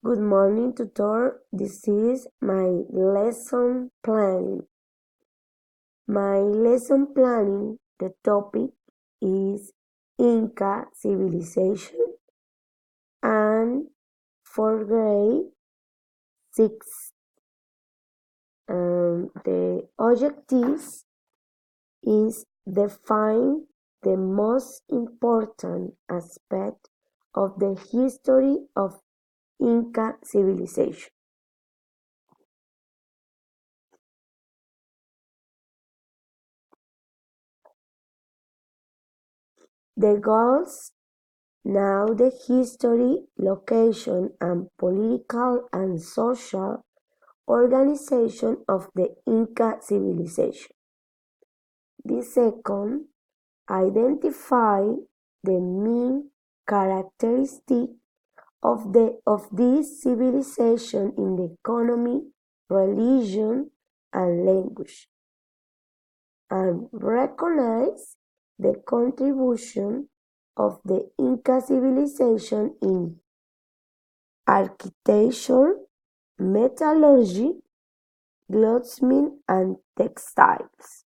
Good morning, tutor. This is my lesson planning. My lesson planning, the topic is Inca civilization and for grade 6. The objectives is define the most important aspect of the history of Inca civilization. The goals: now the history, location, and political and social organization of the Inca civilization. The second, identify the main characteristic of this civilization in the economy, religion, and language, and recognize the contribution of the Inca civilization in architecture, metallurgy, goldsmith, and textiles.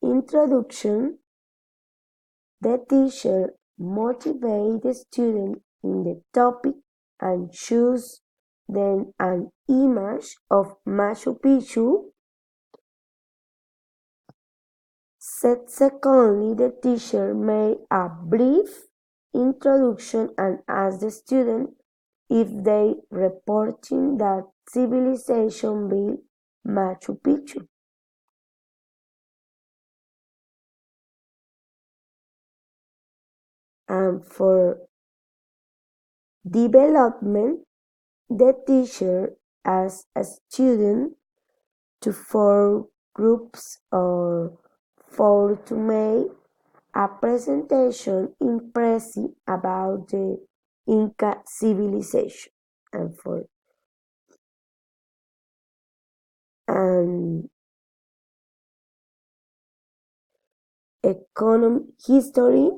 Introduction: the teacher motivates the student in the topic and choose then an image of Machu Picchu. Secondly, the teacher made a brief introduction and asked the student if they reporting that civilization built Machu Picchu. And for development, the teacher asked a student to form groups or four to make a presentation impressive about the Inca civilization. And for economy, history,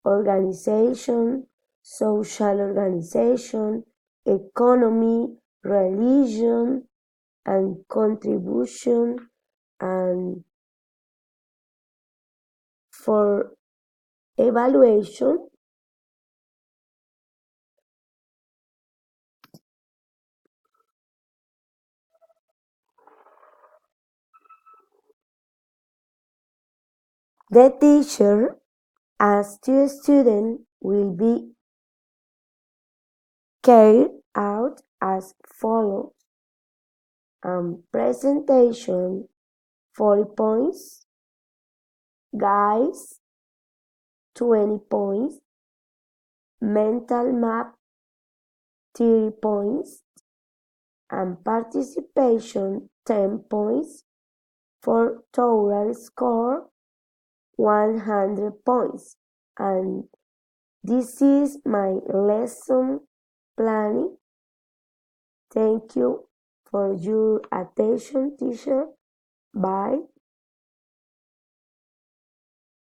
organization, social organization, economy, religion, and contribution, and for evaluation, the teacher as to student will be carried out as follows. Presentation 40 points, guys 20 points, mental map 30 points, and participation 10 points for total score 100 points. And this is my lesson planning. Thank you for your attention, teacher. Bye.